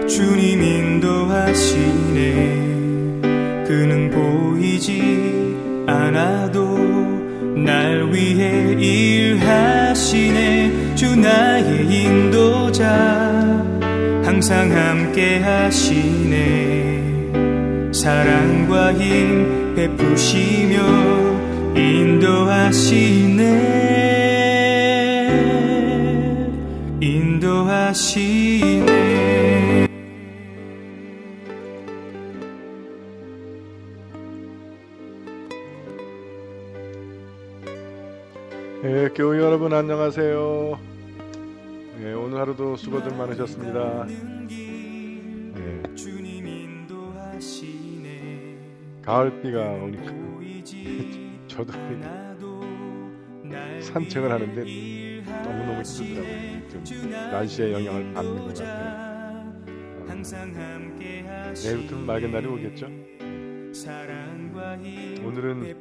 주님 인도하시네. 그는 보이지 않아도 날 위해 일하시네. 주 나의 인도자 항상 함께 하시네. 사랑과 힘 베푸시며 인도하시네. 인도하시네. 네, 교회 여러분 안녕하세요. 네, 오늘 하루도 수고들 많으셨습니다. 네, 가을비가 오니까 저도 산책을 하는데 너무너무 힘들더라고요. 좀 날씨의 영향을 받는 것 같아요. 내일부터는 맑은 날이 오겠죠? 오늘은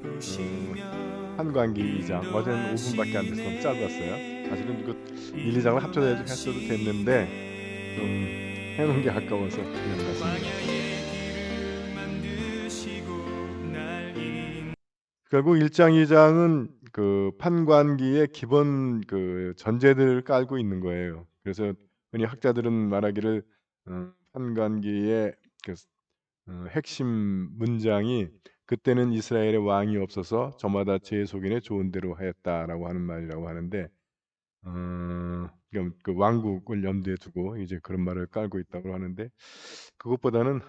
한광기 2장, 어제는 5분밖에 안 돼서 너무 짧았어요. 사실은 이거 1, 2장을 합쳐서 했어도 됐는데 좀 해놓은 게 아까워서 그냥 갔습니다. 결국 1장, 2장은 그 판관기의 기본 그 전제들을 깔고 있는 거예요. 그래서 흔히 학자들은 말하기를 판관기의 그 핵심 문장이 그때는 이스라엘의 왕이 없어서 저마다 제 속인에 좋은 대로 하였다라고 하는 말이라고 하는데, 그 왕국을 염두에 두고 이제 그런 말을 깔고 있다고 하는데, 그것보다는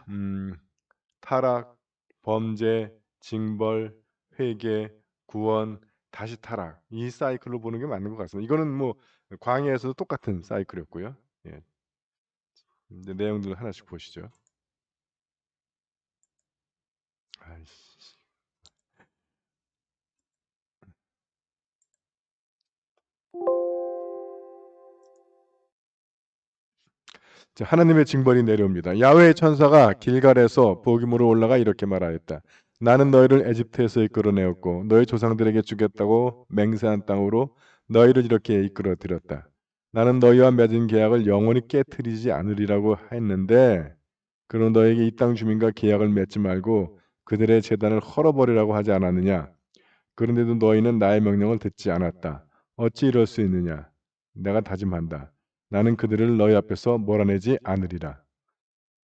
타락, 범죄, 징벌, 회개, 구원, 다시 타락, 이 사이클로 보는 게 맞는 것 같습니다. 이거는 뭐 광야에서도 똑같은 사이클이었고요. 예. 이제 내용들 하나씩 보시죠. 아이씨. 자, 하나님의 징벌이 내려옵니다. 야훼의 천사가 길갈에서 보기모로 올라가 이렇게 말하였다. 나는 너희를 에집트에서 이끌어내었고 너희 조상들에게 주겠다고 맹세한 땅으로 너희를 이렇게 이끌어 들였다. 나는 너희와 맺은 계약을 영원히 깨트리지 않으리라고 했는데, 그런 너희에게 이 땅 주민과 계약을 맺지 말고 그들의 제단을 헐어버리라고 하지 않았느냐? 그런데도 너희는 나의 명령을 듣지 않았다. 어찌 이럴 수 있느냐? 내가 다짐한다. 나는 그들을 너희 앞에서 몰아내지 않으리라.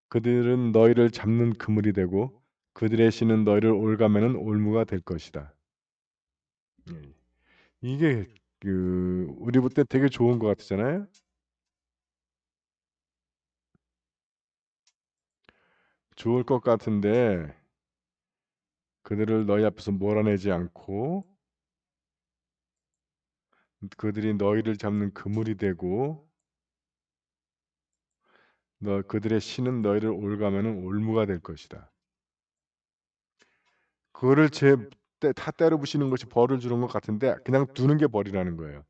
그들은 너희를 잡는 그물이 되고 그들의 신은 너희를 올가매는 올무가 될 것이다. 이게 우리 볼 때 되게 좋은 것 같잖아요. 좋을 것 같은데 그들을 너희 앞에서 몰아내지 않고 그들이 너희를 잡는 그물이 되고 그들의 신은 너희를 올가매는 올무가 될 것이다. 그거를 다 때려 부시는 것이 벌을 주는 것 같은데 그냥 두는 게 벌이라는 거예요.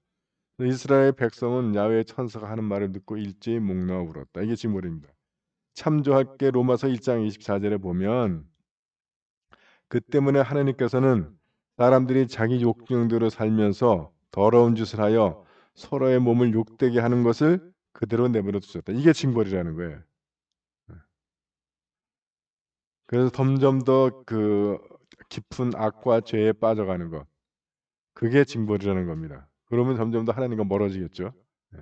이스라엘 백성은 야훼의 천사가 하는 말을 듣고 일제히 목 놓아 울었다. 이게 징벌입니다. 참조할게 로마서 1장 24절에 보면, 그 때문에 하나님께서는 사람들이 자기 욕정대로 살면서 더러운 짓을 하여 서로의 몸을 욕되게 하는 것을 그대로 내버려 두셨다. 이게 징벌이라는 거예요. 그래서 점점 더 그 깊은 악과 죄에 빠져가는 것, 그게 징벌이라는 겁니다. 그러면 점점 더 하나님과 멀어지겠죠. 네.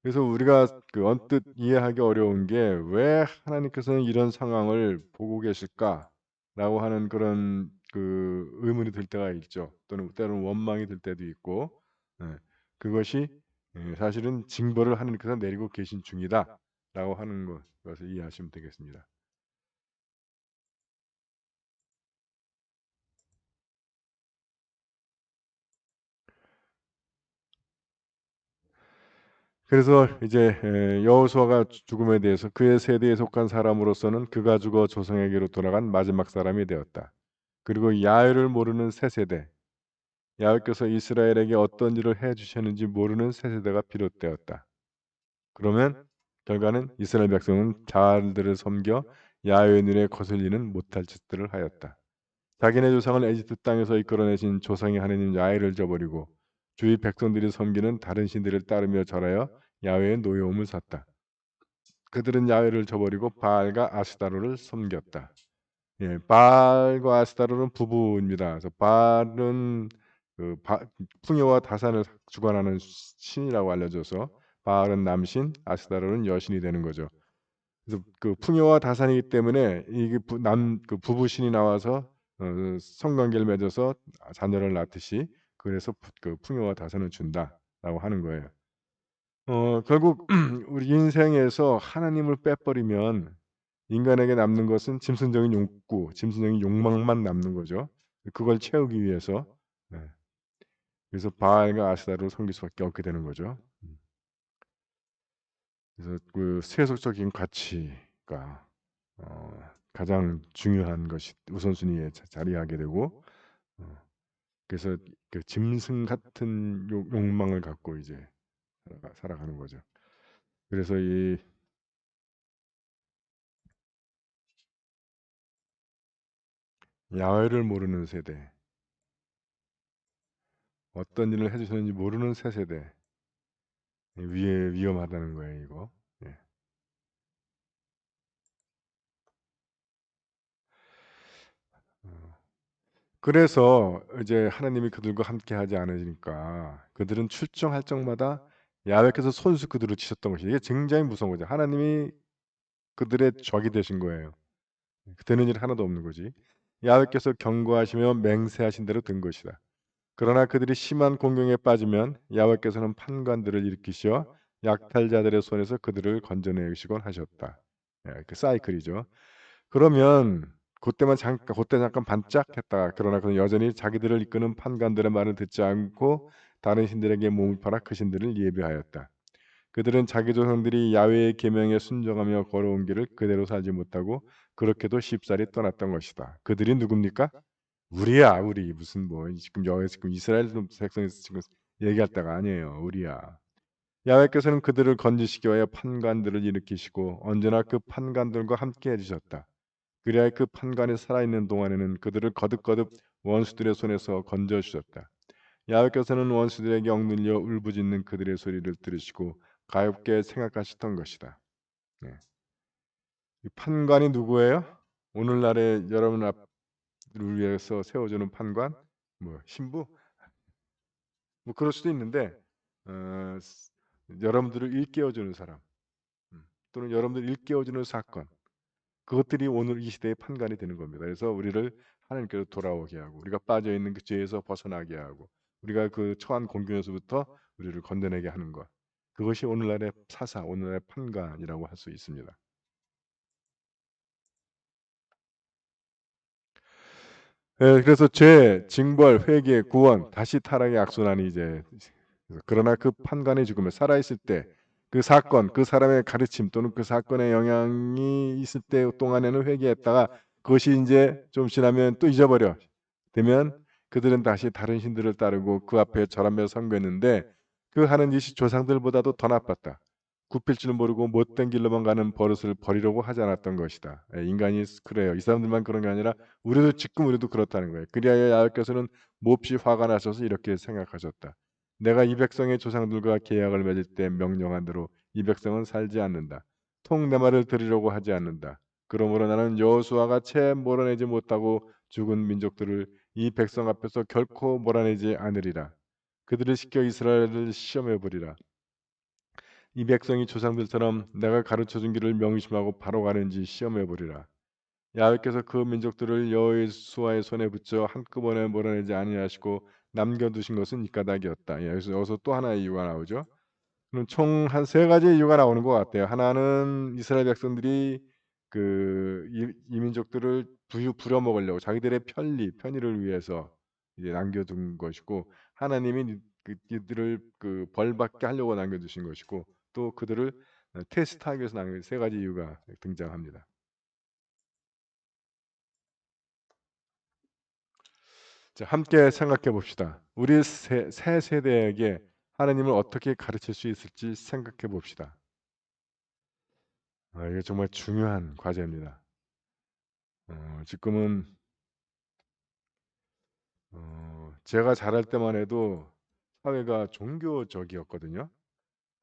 그래서 우리가 언뜻 이해하기 어려운 게 왜 하나님께서는 이런 상황을 보고 계실까라고 하는 그런 의문이 들 때가 있죠. 또는 때로는 원망이 들 때도 있고, 예, 그것이 사실은 징벌을 하나님께서 내리고 계신 중이다라고 하는 것을 이해하시면 되겠습니다. 그래서 이제 여호수아가 죽음에 대해서 그의 세대에 속한 사람으로서는 그가 죽어 조상에게로 돌아간 마지막 사람이 되었다. 그리고 야훼를 모르는 새 세대, 야훼께서 이스라엘에게 어떤 일을 해주셨는지 모르는 새 세대가 비롯되었다. 그러면 결과는 이스라엘 백성은 자알들을 섬겨 야훼의 눈에 거슬리는 못할 짓들을 하였다. 자기네 조상을 에집트 땅에서 이끌어내신 조상의 하나님 야훼를 저버리고 주위 백성들이 섬기는 다른 신들을 따르며 절하여 야훼의 노여움을 샀다. 그들은 야훼를 저버리고 바알과 아스타로를 섬겼다. 예, 바알과 아스타로는 부부입니다. 그래서 바알은 풍요와 다산을 주관하는 신이라고 알려져서 바알은 남신, 아스타로는 여신이 되는 거죠. 그래서 그 풍요와 다산이기 때문에 이게 그 부부 신이 나와서 성관계를 맺어서 자녀를 낳듯이 그래서 그 풍요와 다산을 준다라고 하는 거예요. 결국 우리 인생에서 하나님을 빼버리면 인간에게 남는 것은 짐승적인 욕구, 짐승적인 욕망만 남는 거죠. 그걸 채우기 위해서. 네. 그래서 바알과 아스타로를 섬길 수밖에 없게 되는 거죠. 그래서 그 세속적인 가치가 가장 중요한 것이 우선순위에 자리하게 되고 그래서 그 짐승 같은 욕망을 갖고 이제 살아가는 거죠. 그래서 이 야훼를 모르는 세대, 어떤 일을 해주셨는지 모르는 새 세대 위에 위험하다는 거예요, 이거. 예. 어, 그래서 이제 하나님이 그들과 함께하지 않으니까 그들은 출정할 적마다 야훼께서 손수 그들을 치셨던 것이 이게 굉장히 무서운 거죠. 하나님이 그들의 적이 되신 거예요. 되는 일 하나도 없는 거지. 야훼께서 경고하시며 맹세하신 대로 된 것이다. 그러나 그들이 심한 공경에 빠지면 야훼께서는 판관들을 일으키시어 약탈자들의 손에서 그들을 건져내시곤 하셨다. 예, 그 사이클이죠. 그러면 그때 잠깐 반짝했다가 그러나 그는 여전히 자기들을 이끄는 판관들의 말을 듣지 않고 다른 신들에게 몸을 팔아 그 신들을 예배하였다. 그들은 자기 조상들이 야훼의 계명에 순종하며 걸어온 길을 그대로 살지 못하고 그렇게도 쉽사리 떠났던 것이다. 그들이 누굽니까? 우리야, 우리. 무슨 뭐 지금 여기 지금 이스라엘 백성이 지금 얘기할 때가 아니에요. 우리야. 야훼께서는 그들을 건지시기 위하여 판관들을 일으키시고 언제나 그 판관들과 함께 해주셨다. 그리하여 그 판관이 살아있는 동안에는 그들을 거듭거듭 원수들의 손에서 건져주셨다. 야훼께서는 원수들에게 억눌려 울부짖는 그들의 소리를 들으시고 가엾게 생각하셨던 것이다. 네. 이 판관이 누구예요? 오늘날의 여러분 앞을 위해서 세워주는 판관? 뭐 신부? 뭐 그럴 수도 있는데 어, 여러분들을 일깨워주는 사람 또는 여러분들을 일깨워주는 사건 그것들이 오늘 이 시대의 판관이 되는 겁니다. 그래서 우리를 하나님께로 돌아오게 하고 우리가 빠져있는 그 죄에서 벗어나게 하고 우리가 그 처한 공경에서부터 우리를 건져내게 하는 것 그것이 오늘날의 사사, 오늘날의 판관이라고 할 수 있습니다. 예, 그래서 죄, 징벌, 회개, 구원, 다시 타락의 악순환이 이제 그러나 그 판관의 죽음에 살아있을 때 그 사건, 그 사람의 가르침 또는 그 사건의 영향이 있을 때 동안에는 회개했다가 그것이 이제 좀 지나면 또 잊어버려 되면 그들은 다시 다른 신들을 따르고 그 앞에 절하며 섬겼는데 그 하는 짓이 조상들보다도 더 나빴다. 굽힐 줄 모르고 못된 길로만 가는 버릇을 버리려고 하지 않았던 것이다. 예, 인간이 그래요. 이 사람들만 그런 게 아니라 우리도 지금 우리도 그렇다는 거예요. 그리하여 야훼께서는 몹시 화가 나셔서 이렇게 생각하셨다. 내가 이 백성의 조상들과 계약을 맺을 때 명령한 대로 이 백성은 살지 않는다. 통 내 말을 들으려고 하지 않는다. 그러므로 나는 여호수아가 채 몰아내지 못하고 죽은 민족들을 이 백성 앞에서 결코 몰아내지 않으리라. 그들을 시켜 이스라엘을 시험해 보리라. 이 백성이 조상들처럼 내가 가르쳐 준 길을 명심하고 바로 가는지 시험해 보리라. 야훼께서 그 민족들을 여호수아의 손에 붙여 한꺼번에 몰아내지 아니하시고 남겨두신 것은 이 까닭이었다. 예, 여기서 또 하나의 이유가 나오죠. 그럼 총 한 세 가지 이유가 나오는 것 같아요. 하나는 이스라엘 백성들이 이 민족들을 부려먹으려고 자기들의 편의를 위해서 이제 남겨둔 것이고 하나님이 이들을 그 벌받게 하려고 남겨두신 것이고 또 그들을 테스트하기 위해서 남겨둔 세 가지 이유가 등장합니다. 자, 함께 생각해 봅시다. 우리 새 세대에게 하나님을 어떻게 가르칠 수 있을지 생각해 봅시다. 이게 정말 중요한 과제입니다. 지금은 제가 자랄 때만 해도 사회가 종교적이었거든요.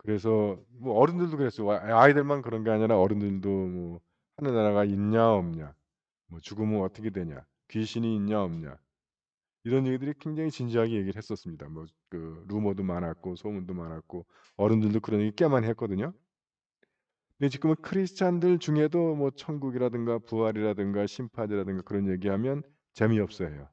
그래서 뭐 어른들도 그랬어요. 아이들만 그런 게 아니라 어른들도 뭐 하늘나라가 있냐 없냐, 뭐 죽으면 어떻게 되냐, 귀신이 있냐 없냐, 이런 얘기들이 굉장히 진지하게 얘기를 했었습니다. 뭐 그 루머도 많았고 소문도 많았고 어른들도 그런 얘기 꽤 많이 했거든요. 근데 지금은 크리스찬들 중에도 뭐 천국이라든가 부활이라든가 심판이라든가 그런 얘기하면 재미없어해요.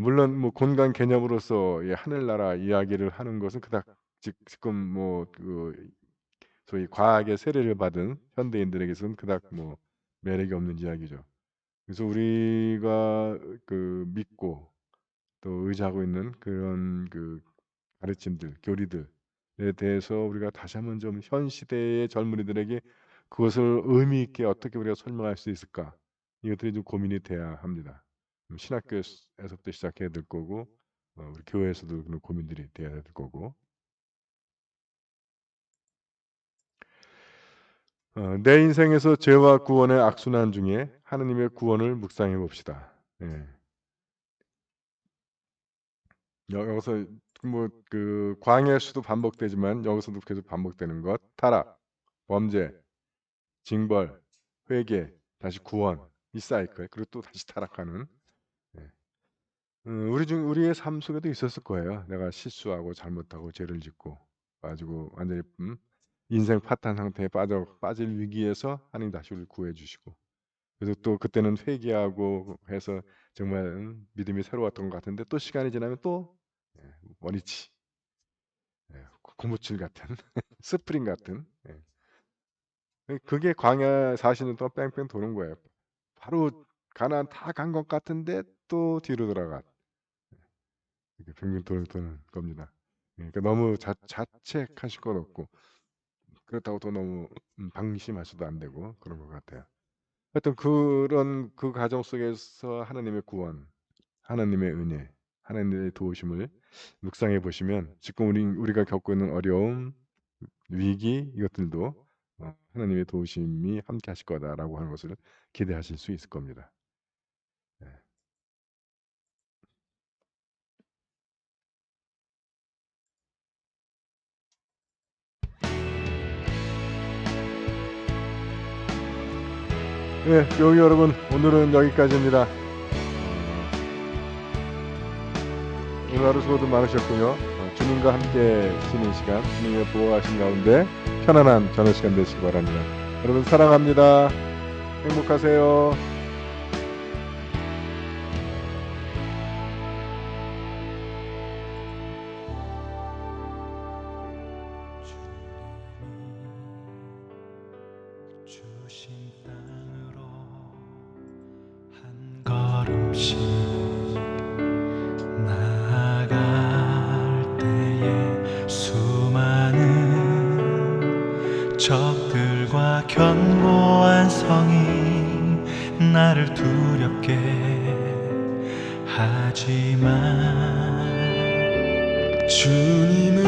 물론 뭐 공간 개념으로서 이 하늘나라 이야기를 하는 것은 그닥 지금 뭐 그 소위 과학의 세례를 받은 현대인들에게서는 그닥 뭐 매력이 없는 이야기죠. 그래서 우리가 그 믿고 또 의지하고 있는 그런 그 가르침들, 교리들에 대해서 우리가 다시 한번 좀 현 시대의 젊은이들에게 그것을 의미 있게 어떻게 우리가 설명할 수 있을까? 이것들이 좀 고민이 돼야 합니다. 신학교에서부터 시작해야 될 거고, 우리 교회에서도 그런 고민들이 돼야 될 거고. 내 인생에서 죄와 구원의 악순환 중에 하느님의 구원을 묵상해 봅시다. 예. 여기서 뭐 그 광야의 수도 반복되지만 여기서도 계속 반복되는 것, 타락, 범죄, 징벌, 회개, 다시 구원, 이 사이클, 그리고 또 다시 타락하는. 예. 우리의 삶 속에도 있었을 거예요. 내가 실수하고 잘못하고 죄를 짓고 가지고 완전히 인생 파탄 상태에 빠질 위기에서 하나님 다시 우리를 구해 주시고, 그래서 또 그때는 회개하고 해서 정말 믿음이 새로웠던 것 같은데 또 시간이 지나면 또 예, 원위치, 고무줄 같은 스프링 같은. 그게 광야 40년 동안 뺑뺑 도는 거예요. 바로 가나안 다 간 것 같은데 또 뒤로 돌아가. 이렇게 빙빙 도는 겁니다. 그러니까 너무 자책하실 건 없고, 그렇다고 또 너무 방심하셔도 안 되고 그런 것 같아요. 하여튼 그런 그 과정 속에서 하나님의 구원, 하나님의 은혜, 하나님의 도우심을 묵상해 보시면 지금 우리가 겪고 있는 어려움, 위기, 이것들도 하나님의 도우심이 함께 하실 거다라고 하는 것을 기대하실 수 있을 겁니다. 예. 여기 여러분, 오늘은 여기까지입니다. 오늘 하루 수고도 많으셨고요. 주님과 함께 쉬는 시간, 주님의 보호하신 가운데 편안한 저녁 시간 되시기 바랍니다. 여러분 사랑합니다. 행복하세요. 주신 땅으로 한 걸음씩 나아갈 때에 수많은 적들과 견고한 성이 나를 두렵게 하지만 주님은